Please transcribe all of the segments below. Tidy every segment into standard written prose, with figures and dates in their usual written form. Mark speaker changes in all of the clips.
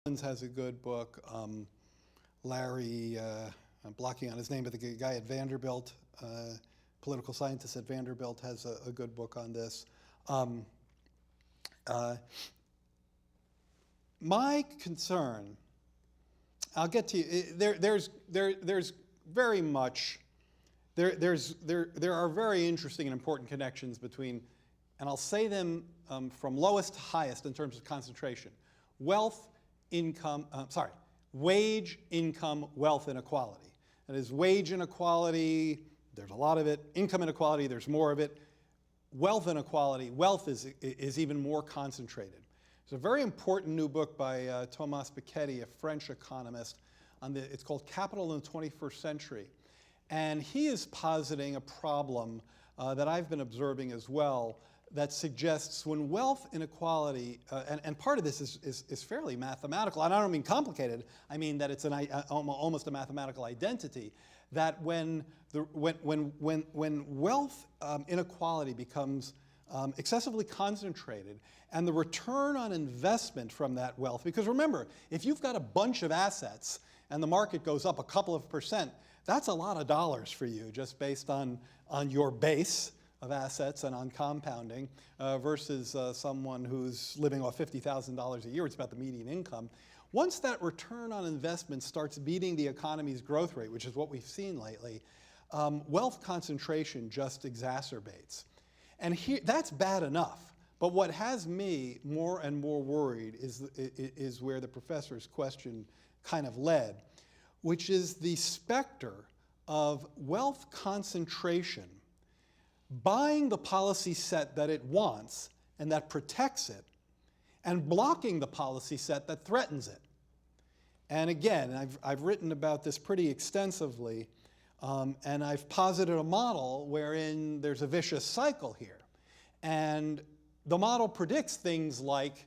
Speaker 1: Has a good book. Larry, I'm blocking on his name, but the guy at Vanderbilt, political scientist at Vanderbilt, has a good book on this. My concern, I'll get to you. There's very much there are very interesting and important connections between, and I'll say them from lowest to highest in terms of concentration: wealth, income, wage, income, wealth inequality. That is, wage inequality, there's a lot of it. Income inequality, there's more of it. Wealth inequality, wealth is even more concentrated. There's a very important new book by Thomas Piketty, a French economist, it's called Capital in the 21st Century. And he is positing a problem that I've been observing as well, that suggests when wealth inequality, and part of this is fairly mathematical, and I don't mean complicated, I mean that it's almost a mathematical identity, that when wealth inequality becomes excessively concentrated, and the return on investment from that wealth, because remember, if you've got a bunch of assets and the market goes up a couple of percent, that's a lot of dollars for you just based on your base of assets and on compounding versus someone who's living off $50,000 a year. It's about the median income. Once that return on investment starts beating the economy's growth rate, which is what we've seen lately, wealth concentration just exacerbates. And that's bad enough. But what has me more and more worried is where the professor's question kind of led, which is the specter of wealth concentration buying the policy set that it wants and that protects it, and blocking the policy set that threatens it. And again, I've written about this pretty extensively, and I've posited a model wherein there's a vicious cycle here. And the model predicts things like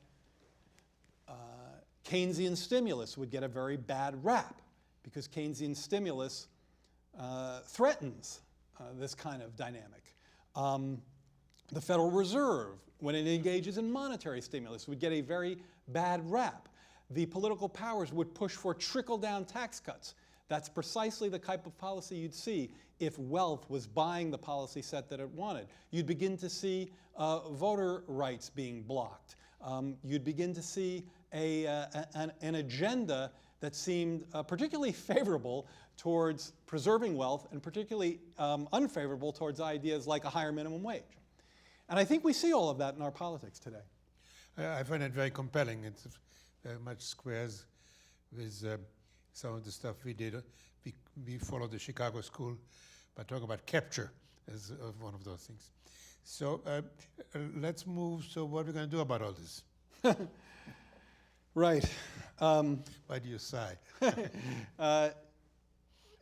Speaker 1: Keynesian stimulus would get a very bad rap because Keynesian stimulus threatens this kind of dynamic. The Federal Reserve, when it engages in monetary stimulus, would get a very bad rap. The political powers would push for trickle-down tax cuts. That's precisely the type of policy you'd see if wealth was buying the policy set that it wanted. You'd begin to see voter rights being blocked. You'd begin to see an agenda that seemed particularly favorable towards preserving wealth and particularly unfavorable towards ideas like a higher minimum wage. And I think we see all of that in our politics today.
Speaker 2: I find it very compelling. It very much squares with some of the stuff we did. We followed the Chicago School by talking about capture as one of those things. So let's move. So what are we going to do about all this?
Speaker 1: Right.
Speaker 2: Why do you sigh?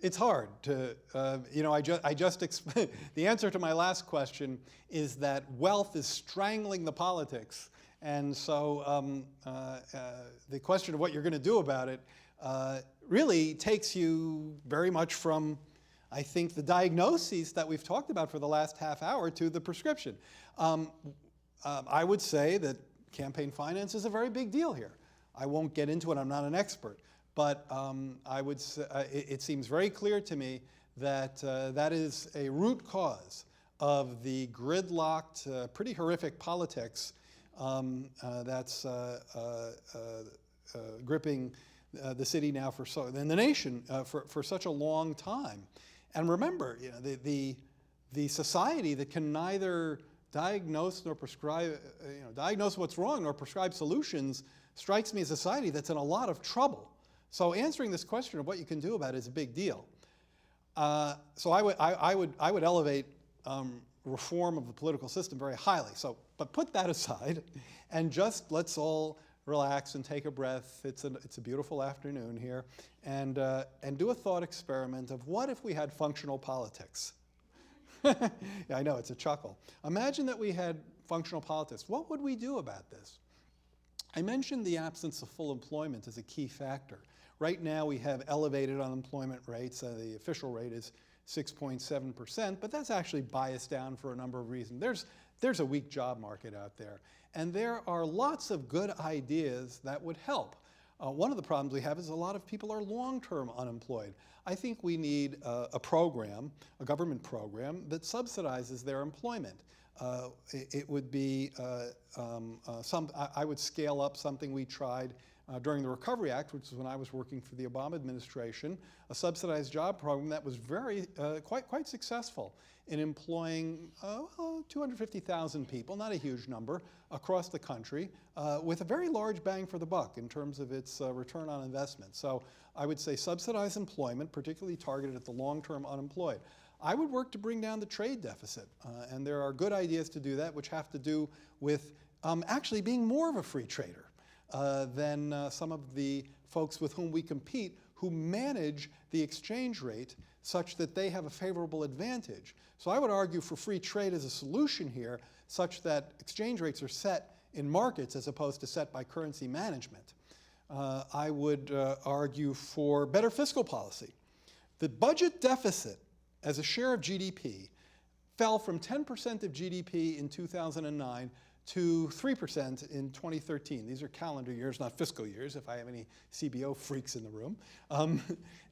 Speaker 1: It's hard to, the answer to my last question is that wealth is strangling the politics. And so the question of what you're going to do about it really takes you very much from, I think, the diagnoses that we've talked about for the last half hour to the prescription. I would say that campaign finance is a very big deal here. I won't get into it, I'm not an expert. But I would say, it seems very clear to me that that is a root cause of the gridlocked, pretty horrific politics that's gripping the city now and the nation for such a long time. And remember, the society that can neither diagnose nor prescribe, diagnose what's wrong nor prescribe solutions strikes me as a society that's in a lot of trouble. So answering this question of what you can do about it is a big deal. So I would elevate reform of the political system very highly. So, but put that aside, and just let's all relax and take a breath. It's a beautiful afternoon here, and do a thought experiment of what if we had functional politics. Yeah, I know, it's a chuckle. Imagine that we had functional politics. What would we do about this? I mentioned the absence of full employment as a key factor. Right now we have elevated unemployment rates. The official rate is 6.7%, but that's actually biased down for a number of reasons. There's a weak job market out there, and there are lots of good ideas that would help. One of the problems we have is a lot of people are long-term unemployed. I think we need a program, a government program, that subsidizes their employment. It would be I would scale up something we tried during the Recovery Act, which is when I was working for the Obama administration, a subsidized job program that was quite successful in employing 250,000 people, not a huge number, across the country, with a very large bang for the buck in terms of its return on investment. So I would say subsidized employment, particularly targeted at the long-term unemployed. I would work to bring down the trade deficit, and there are good ideas to do that, which have to do with actually being more of a free trader than some of the folks with whom we compete who manage the exchange rate such that they have a favorable advantage. So I would argue for free trade as a solution here, such that exchange rates are set in markets as opposed to set by currency management. I would argue for better fiscal policy. The budget deficit as a share of GDP fell from 10% of GDP in 2009 to 3% in 2013. These are calendar years, not fiscal years, if I have any CBO freaks in the room.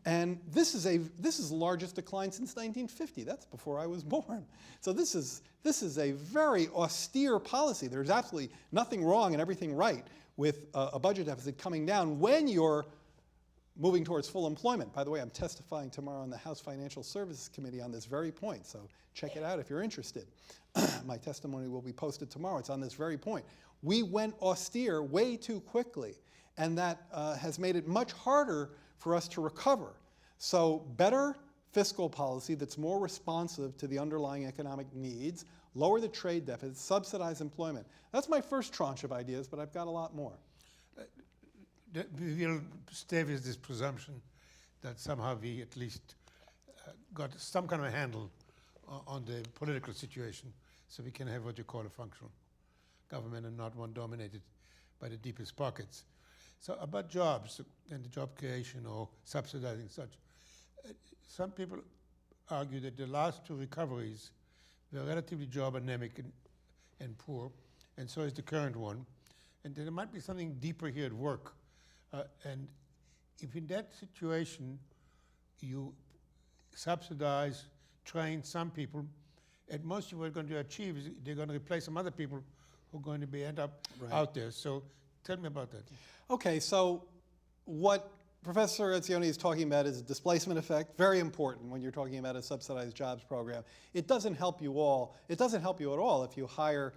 Speaker 1: And this is the largest decline since 1950. That's before I was born. So this is a very austere policy. There's absolutely nothing wrong and everything right with a budget deficit coming down when you're moving towards full employment. By the way, I'm testifying tomorrow on the House Financial Services Committee on this very point, so check it out if you're interested. My testimony will be posted tomorrow. It's on this very point. We went austere way too quickly, and that has made it much harder for us to recover. So better fiscal policy that's more responsive to the underlying economic needs, lower the trade deficit, subsidize employment. That's my first tranche of ideas, but I've got a lot more.
Speaker 2: We will stay with this presumption that somehow we at least got some kind of a handle on the political situation, so we can have what you call a functional government and not one dominated by the deepest pockets. So about jobs and the job creation or subsidizing such, some people argue that the last two recoveries were relatively job anemic and poor, and so is the current one, and there might be something deeper here at work. And if in that situation you subsidize, train some people, at most what you're going to achieve is they're going to replace some other people who are going to end up out there. So tell me about that.
Speaker 1: Okay, so what Professor Etzioni is talking about is a displacement effect, very important when you're talking about a subsidized jobs program. It doesn't help you all. It doesn't help you at all if you hire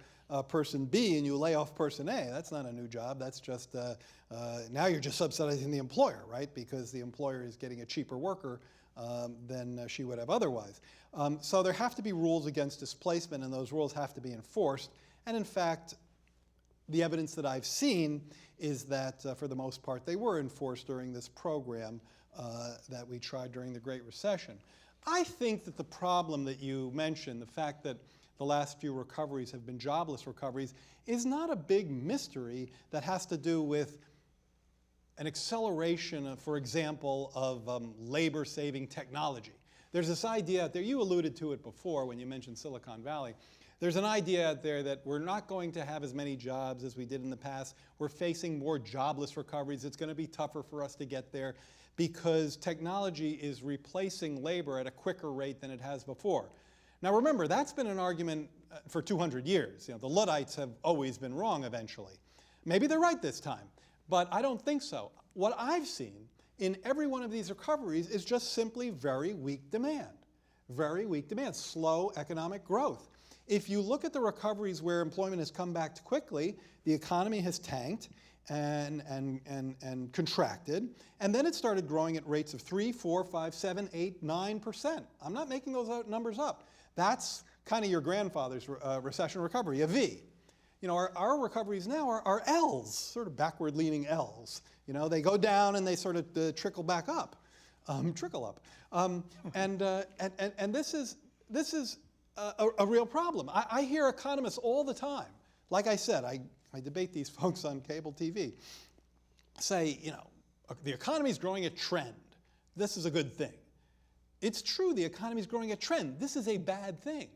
Speaker 1: person B and you lay off person A. That's not a new job. That's just, now you're just subsidizing the employer, right? Because the employer is getting a cheaper worker than she would have otherwise. So there have to be rules against displacement, and those rules have to be enforced. And in fact, the evidence that I've seen is that, for the most part, they were enforced during this program that we tried during the Great Recession. I think that the problem that you mentioned, the fact that the last few recoveries have been jobless recoveries, is not a big mystery that has to do with an acceleration, for example, of labor-saving technology. There's this idea out there, you alluded to it before when you mentioned Silicon Valley. There's an idea out there that we're not going to have as many jobs as we did in the past. We're facing more jobless recoveries. It's going to be tougher for us to get there because technology is replacing labor at a quicker rate than it has before. Now remember, that's been an argument for 200 years. You know, the Luddites have always been wrong eventually. Maybe they're right this time, but I don't think so. What I've seen in every one of these recoveries is just simply very weak demand. Very weak demand, slow economic growth. If you look at the recoveries where employment has come back quickly, the economy has tanked and contracted, and then it started growing at rates of 3, 4, 5, 7, 8, 9%. I'm not making those numbers up. That's kind of your grandfather's recession recovery, a V. You know, our recoveries now are L's, sort of backward-leaning L's. You know, they go down and they sort of trickle back up, trickle up. And this is a real problem. I hear economists all the time. Like I said, I debate these folks on cable TV. Say, you know, the economy is growing a trend. This is a good thing. It's true, the economy is growing a trend. This is a bad thing.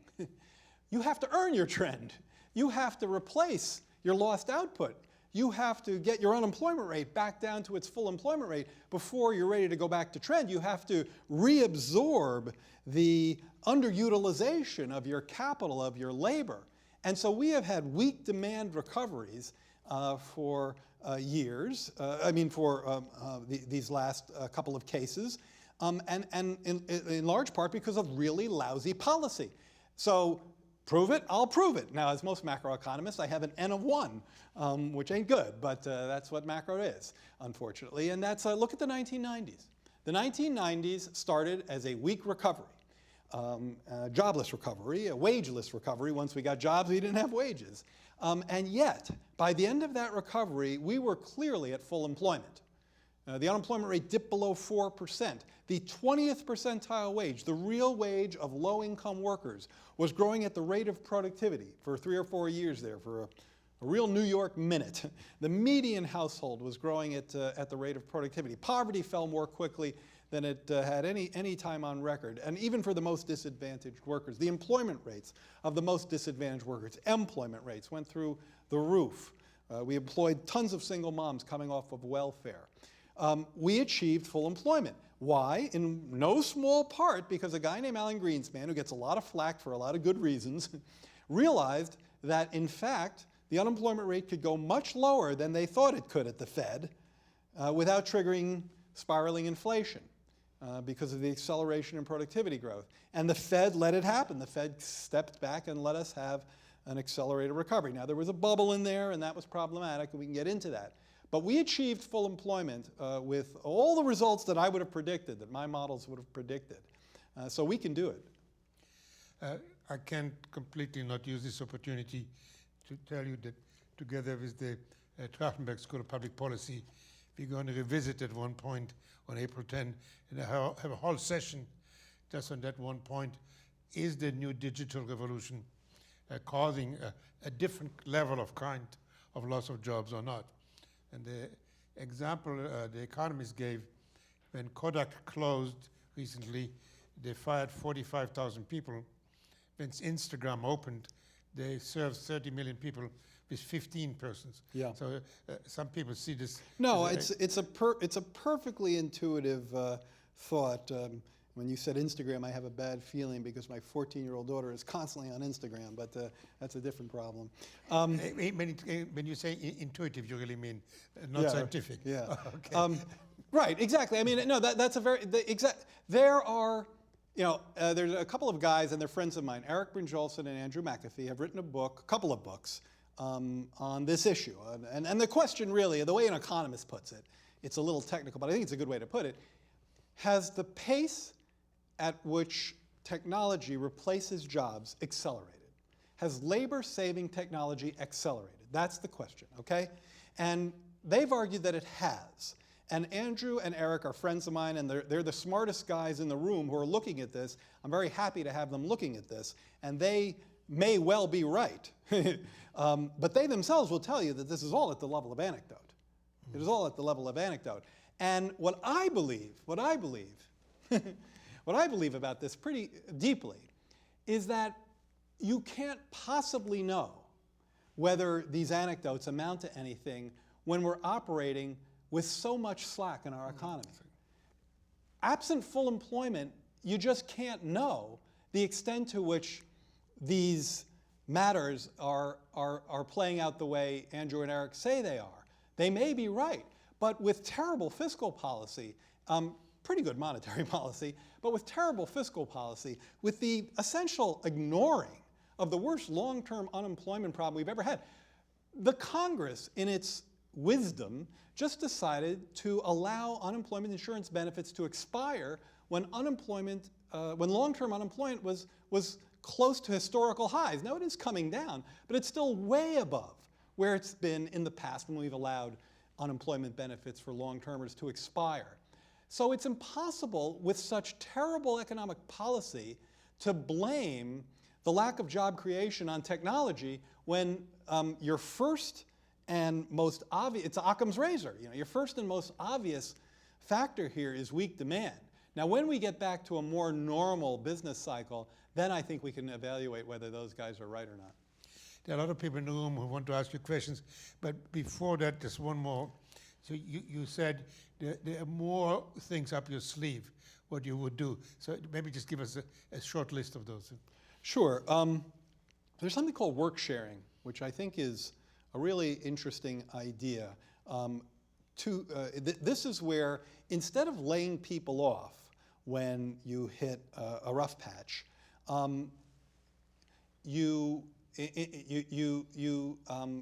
Speaker 1: You have to earn your trend. You have to replace your lost output. you have to get your unemployment rate back down to its full employment rate before you're ready to go back to trend. You have to reabsorb the underutilization of your capital, of your labor. And so we have had weak demand recoveries for years, these last couple of cases, and in large part because of really lousy policy. So prove it, I'll prove it. Now, as most macroeconomists, I have an N of 1, which ain't good, but that's what macro is, unfortunately. And that's, look at the 1990s. The 1990s started as a weak recovery, jobless recovery, a wageless recovery. Once we got jobs, we didn't have wages. And yet, by the end of that recovery, we were clearly at full employment. The unemployment rate dipped below 4%. The 20th percentile wage, the real wage of low-income workers, was growing at the rate of productivity for 3 or 4 years there, for a real New York minute. The median household was growing at the rate of productivity. Poverty fell more quickly than it had any time on record, and even for the most disadvantaged workers. The employment rates of the most disadvantaged workers, employment rates, went through the roof. We employed tons of single moms coming off of welfare. We achieved full employment. Why? In no small part because a guy named Alan Greenspan, who gets a lot of flack for a lot of good reasons, realized that, in fact, the unemployment rate could go much lower than they thought it could at the Fed without triggering spiraling inflation because of the acceleration in productivity growth. And the Fed let it happen. The Fed stepped back and let us have an accelerated recovery. Now, there was a bubble in there, and that was problematic, and we can get into that. But we achieved full employment with all the results that I would have predicted, that my models would have predicted. So we can do it.
Speaker 2: I can't completely not use this opportunity to tell you that together with the Trachtenberg School of Public Policy, we're going to revisit at one point on April 10 and have a whole session just on that one point. Is the new digital revolution causing a different level of kind of loss of jobs or not? And the example the economist gave, when Kodak closed recently, they fired 45,000 people. When Instagram opened, they served 30 million people with 15 persons.
Speaker 1: Yeah.
Speaker 2: So some people see this.
Speaker 1: No, it's a perfectly intuitive thought. When you said Instagram, I have a bad feeling because my 14-year-old daughter is constantly on Instagram, but that's a different problem.
Speaker 2: When you say intuitive, you really mean not scientific.
Speaker 1: Yeah.
Speaker 2: Okay.
Speaker 1: Right, exactly. I mean, no, that's a very, there are, there's a couple of guys, and they're friends of mine, Eric Brynjolfsson and Andrew McAfee, have written a couple of books on this issue. And the question really, the way an economist puts it, it's a little technical, but I think it's a good way to put it, has the pace at which technology replaces jobs accelerated? Has labor-saving technology accelerated? That's the question, okay? And they've argued that it has. And Andrew and Eric are friends of mine, and they're the smartest guys in the room who are looking at this. I'm very happy to have them looking at this, and they may well be right. But they themselves will tell you that this is all at the level of anecdote. It is all at the level of anecdote. And what I believe what I believe about this pretty deeply is that you can't possibly know whether these anecdotes amount to anything when we're operating with so much slack in our economy. Absent full employment, you just can't know the extent to which these matters are playing out the way Andrew and Eric say they are. They may be right, but with terrible fiscal policy, pretty good monetary policy, but with terrible fiscal policy, with the essential ignoring of the worst long-term unemployment problem we've ever had, the Congress, in its wisdom, just decided to allow unemployment insurance benefits to expire when long-term unemployment was close to historical highs. Now it is coming down, but it's still way above where it's been in the past when we've allowed unemployment benefits for long-termers to expire. So it's impossible with such terrible economic policy to blame the lack of job creation on technology when your first and most obvious, it's Occam's razor, your first and most obvious factor here is weak demand. Now when we get back to a more normal business cycle, then I think we can evaluate whether those guys are right or not.
Speaker 2: There are a lot of people in the room who want to ask you questions, but before that, just one more. So you said there are more things up your sleeve, what you would do. So maybe just give us a short list of those.
Speaker 1: Sure. There's something called work sharing, which I think is a really interesting idea. This is where instead of laying people off when you hit a rough patch, you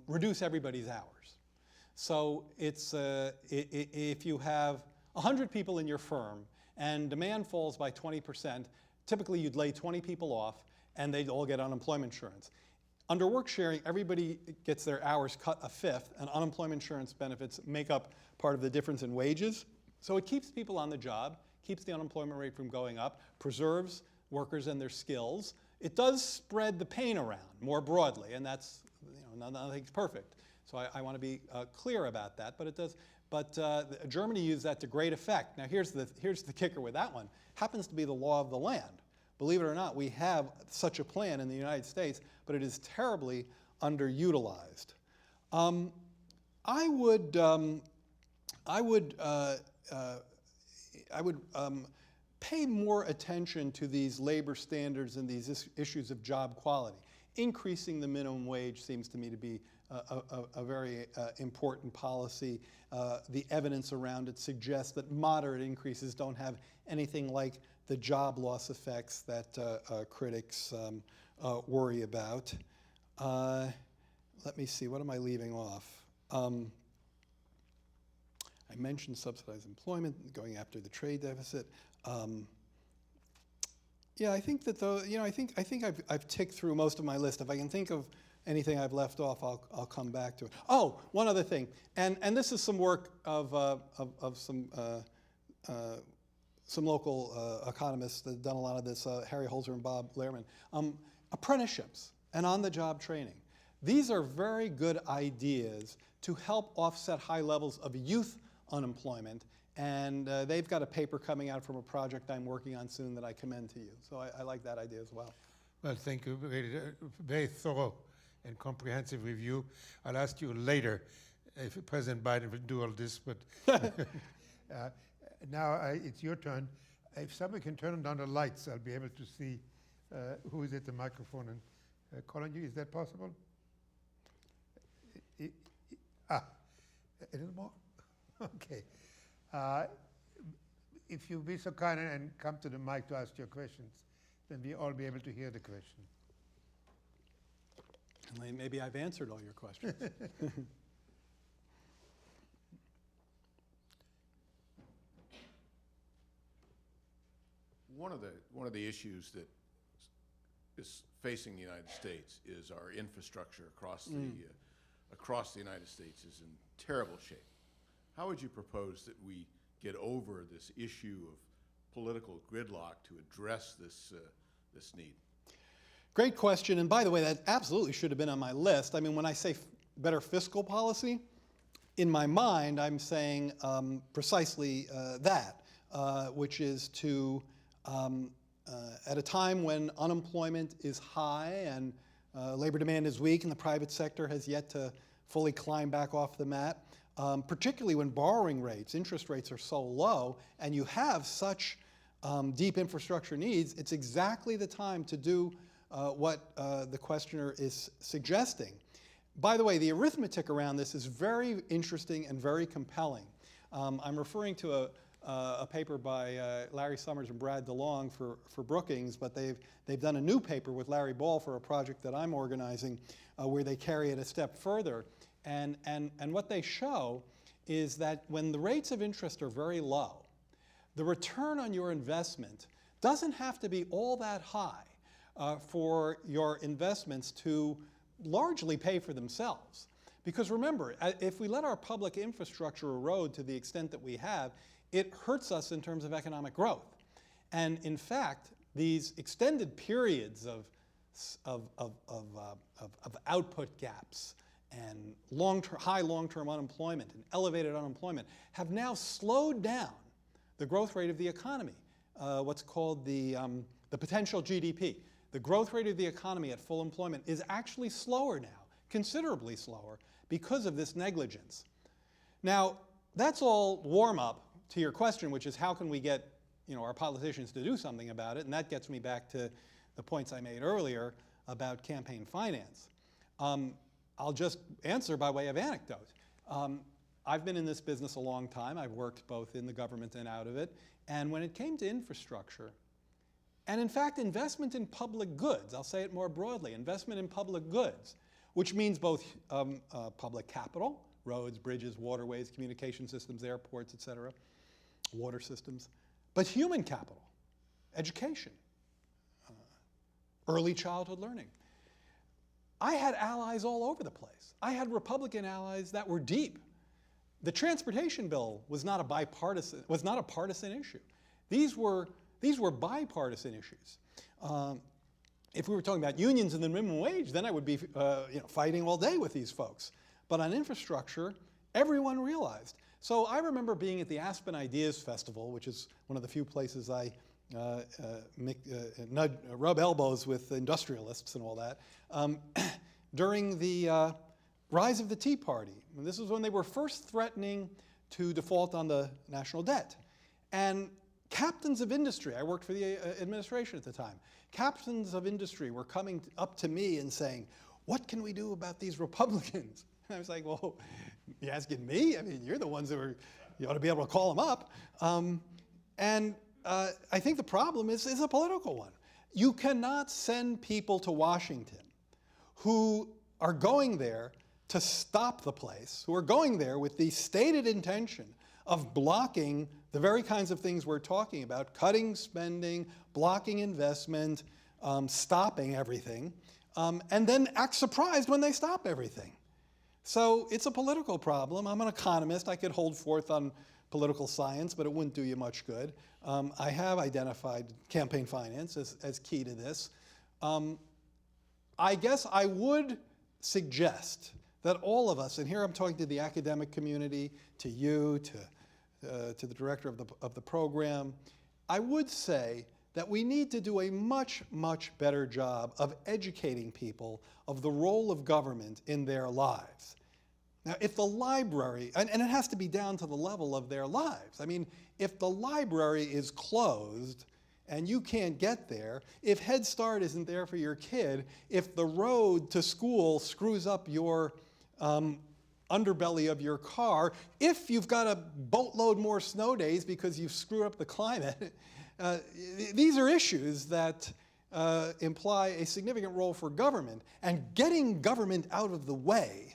Speaker 1: reduce everybody's hours. So it's if you have 100 people in your firm and demand falls by 20%, typically you'd lay 20 people off and they'd all get unemployment insurance. Under work sharing, everybody gets their hours cut a fifth, and unemployment insurance benefits make up part of the difference in wages. So it keeps people on the job, keeps the unemployment rate from going up, preserves workers and their skills. It does spread the pain around more broadly, and that's, nothing's perfect. So I want to be clear about that, but it does. But Germany used that to great effect. Now here's the kicker with that one. Happens to be the law of the land. Believe it or not, we have such a plan in the United States, but it is terribly underutilized. I would pay more attention to these labor standards and these issues of job quality. Increasing the minimum wage seems to me to be a very important policy. The evidence around it suggests that moderate increases don't have anything like the job loss effects that critics worry about. Let me see, what am I leaving off? I mentioned subsidized employment, going after the trade deficit. Yeah, I think that I think I've ticked through most of my list. If I can think of anything I've left off, I'll come back to it. Oh, one other thing, and this is some work of some local economists that have done a lot of this, Harry Holzer and Bob Lehrman. Apprenticeships and on-the-job training. These are very good ideas to help offset high levels of youth unemployment, and they've got a paper coming out from a project I'm working on soon that I commend to you. So I like that idea as well.
Speaker 2: Well, thank you. Very thorough and comprehensive review. I'll ask you later if President Biden will do all this, but now it's your turn. If somebody can turn down the lights, I'll be able to see who is at the microphone and call on you. Is that possible? A little more? Okay. If you'll be so kind and come to the mic to ask your questions, then we'll all be able to hear the question.
Speaker 1: Maybe I've answered all your questions.
Speaker 3: One of the issues that is facing the United States is our infrastructure across the United States is in terrible shape. How would you propose that we get over this issue of political gridlock to address this need?
Speaker 1: Great question, and by the way, that absolutely should have been on my list. I mean, when I say better fiscal policy, in my mind, I'm saying precisely that, which is to, at a time when unemployment is high and labor demand is weak and the private sector has yet to fully climb back off the mat, particularly when borrowing rates, interest rates are so low, and you have such deep infrastructure needs, it's exactly the time to do what the questioner is suggesting. By the way, the arithmetic around this is very interesting and very compelling. I'm referring to a paper by Larry Summers and Brad DeLong for Brookings, but they've done a new paper with Larry Ball for a project that I'm organizing where they carry it a step further. And what they show is that when the rates of interest are very low, the return on your investment doesn't have to be all that high for your investments to largely pay for themselves. Because remember, if we let our public infrastructure erode to the extent that we have, it hurts us in terms of economic growth. And in fact, these extended periods of output gaps and high long-term unemployment and elevated unemployment have now slowed down the growth rate of the economy, what's called the potential GDP, the growth rate of the economy at full employment is actually slower now, considerably slower, because of this negligence. Now, that's all warm up to your question, which is how can we get our politicians to do something about it? And that gets me back to the points I made earlier about campaign finance. I'll just answer by way of anecdote. I've been in this business a long time. I've worked both in the government and out of it. And when it came to infrastructure, and in fact, investment in public goods, I'll say it more broadly, investment in public goods, which means both public capital, roads, bridges, waterways, communication systems, airports, et cetera, water systems, but human capital, education, early childhood learning. I had allies all over the place. I had Republican allies that were deep. The transportation bill was not a partisan issue. These were bipartisan issues. If we were talking about unions and the minimum wage, then I would be fighting all day with these folks. But on infrastructure, everyone realized. So I remember being at the Aspen Ideas Festival, which is one of the few places I rub elbows with industrialists and all that, during the rise of the Tea Party. And this was when they were first threatening to default on the national debt. And captains of industry, I worked for the administration at the time, captains of industry were coming up to me and saying, what can we do about these Republicans? And I was like, well, you asking me? I mean, you're the ones that you ought to be able to call them up. I think the problem is a political one. You cannot send people to Washington who are going there to stop the place, who are going there with the stated intention of blocking the very kinds of things we're talking about, cutting spending, blocking investment, stopping everything, and then act surprised when they stop everything. So it's a political problem. I'm an economist. I could hold forth on political science, but it wouldn't do you much good. I have identified campaign finance as key to this. I guess I would suggest that all of us, and here I'm talking to the academic community, to you, to the director of the program, I would say that we need to do a much, much better job of educating people of the role of government in their lives. Now, if the library, and it has to be down to the level of their lives. I mean, if the library is closed and you can't get there, if Head Start isn't there for your kid, if the road to school screws up your underbelly of your car, if you've got a boatload more snow days because you've screwed up the climate, these are issues that imply a significant role for government, and getting government out of the way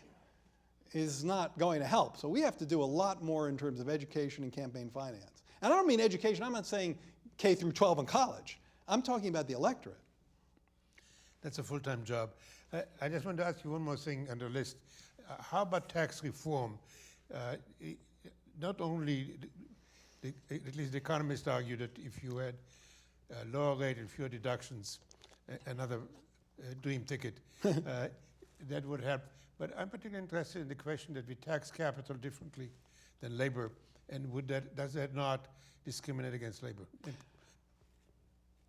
Speaker 1: is not going to help. So we have to do a lot more in terms of education and campaign finance. And I don't mean education, I'm not saying K through 12 and college. I'm talking about the electorate.
Speaker 2: That's a full-time job. I just want to ask you one more thing on the list. How about tax reform? Not only, at least the economists argue that if you had a lower rate and fewer deductions, another dream ticket, that would help. But I'm particularly interested in the question that we tax capital differently than labor, and does that not discriminate against labor?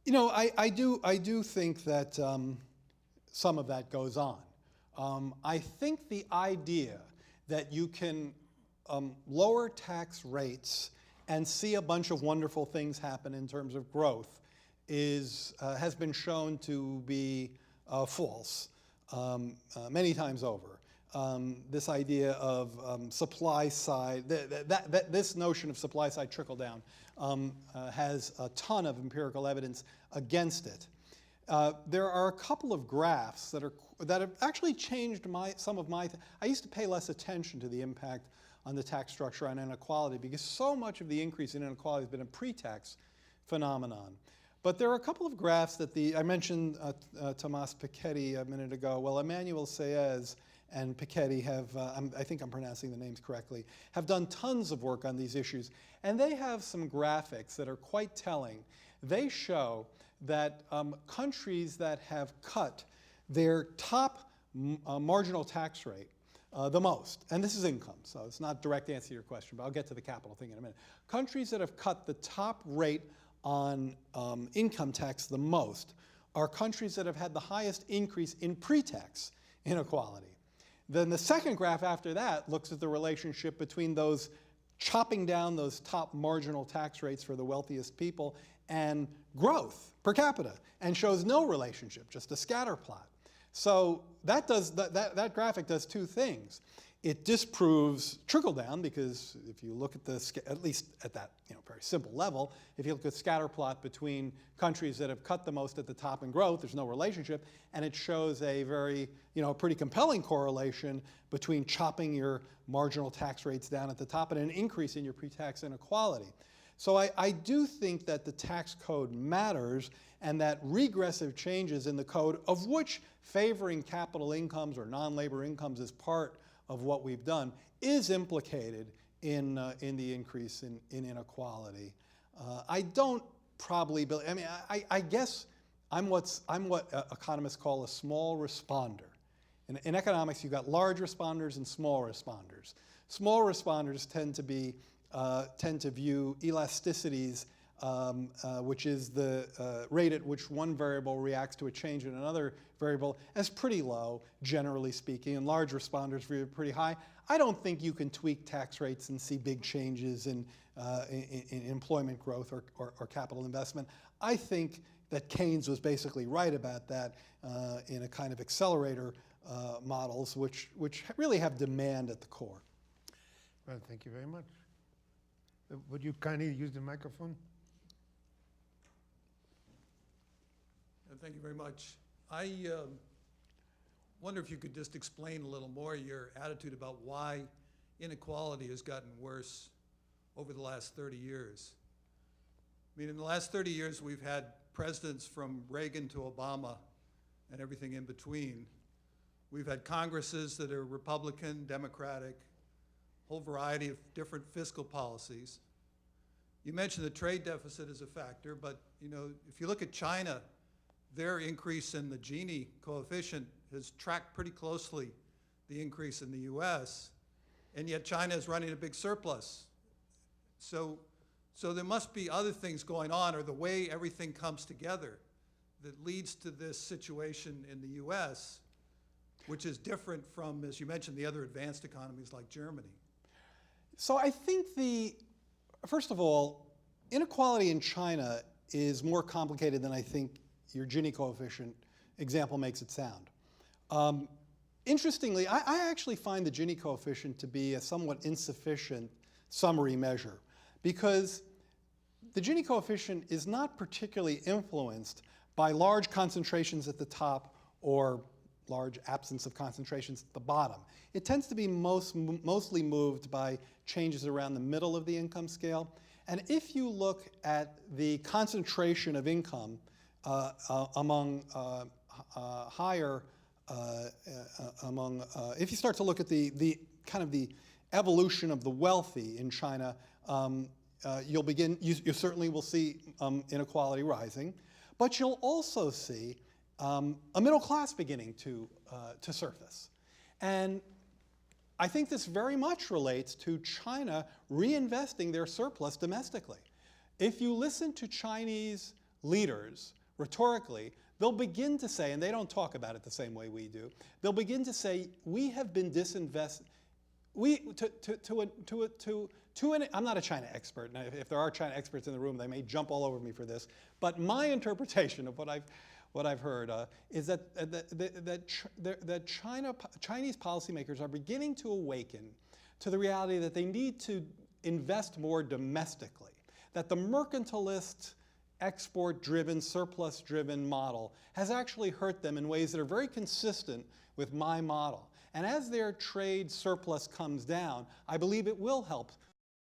Speaker 1: You know, I do think that some of that goes on. I think the idea that you can lower tax rates and see a bunch of wonderful things happen in terms of growth has been shown to be false many times over. This idea of supply side, this notion of supply side trickle down has a ton of empirical evidence against it. There are a couple of graphs that have actually changed some of my. I used to pay less attention to the impact on the tax structure on inequality because so much of the increase in inequality has been a pre-tax phenomenon. But there are a couple of graphs that I mentioned Thomas Piketty a minute ago. Well, Emmanuel Saez and Piketty have, I think I'm pronouncing the names correctly, have done tons of work on these issues. And they have some graphics that are quite telling. They show that countries that have cut their top marginal tax rate the most, and this is income, so it's not a direct answer to your question, but I'll get to the capital thing in a minute. Countries that have cut the top rate on income tax the most are countries that have had the highest increase in pre-tax inequality. Then the second graph after that looks at the relationship between those chopping down those top marginal tax rates for the wealthiest people and growth per capita, and shows no relationship, just a scatter plot. So that graphic does two things. It disproves trickle down, because if you look at at least at that very simple level, if you look at scatter plot between countries that have cut the most at the top in growth, there's no relationship, and it shows a very pretty compelling correlation between chopping your marginal tax rates down at the top and an increase in your pre-tax inequality. So I do think that the tax code matters, and that regressive changes in the code, of which favoring capital incomes or non-labor incomes is part of what we've done, is implicated in the increase in inequality. I don't probably believe, I guess I'm what economists call a small responder. In economics, you've got large responders and small responders. Small responders tend to view elasticities, which is the rate at which one variable reacts to a change in another variable, as pretty low, generally speaking, and large responders view it pretty high. I don't think you can tweak tax rates and see big changes in employment growth or capital investment. I think that Keynes was basically right about that in a kind of accelerator models, which really have demand at the core.
Speaker 2: Well, thank you very much. Would you kindly use the microphone?
Speaker 4: Thank you very much. I wonder if you could just explain a little more your attitude about why inequality has gotten worse over the last 30 years. I mean, in the last 30 years, we've had presidents from Reagan to Obama and everything in between. We've had Congresses that are Republican, Democratic, whole variety of different fiscal policies. You mentioned the trade deficit as a factor, but if you look at China, their increase in the Gini coefficient has tracked pretty closely the increase in the US, and yet China is running a big surplus. So there must be other things going on, or the way everything comes together, that leads to this situation in the US, which is different from, as you mentioned, the other advanced economies like Germany.
Speaker 1: So I think first of all, inequality in China is more complicated than I think your Gini coefficient example makes it sound. Interestingly, I actually find the Gini coefficient to be a somewhat insufficient summary measure, because the Gini coefficient is not particularly influenced by large concentrations at the top or large absence of concentrations at the bottom. It tends to be mostly moved by changes around the middle of the income scale. And if you look at the concentration of income among if you start to look at the kind of the evolution of the wealthy in China, you certainly will see inequality rising, but you'll also see a middle class beginning to surface. And I think this very much relates to China reinvesting their surplus domestically. If you listen to Chinese leaders rhetorically, they'll begin to say, and they don't talk about it the same way we do, they'll begin to say, we have been disinvested. I'm not a China expert. Now, if there are China experts in the room, they may jump all over me for this. But my interpretation of what I've heard is that Chinese policymakers are beginning to awaken to the reality that they need to invest more domestically, that the mercantilist, export-driven, surplus-driven model has actually hurt them in ways that are very consistent with my model. And as their trade surplus comes down, I believe it will help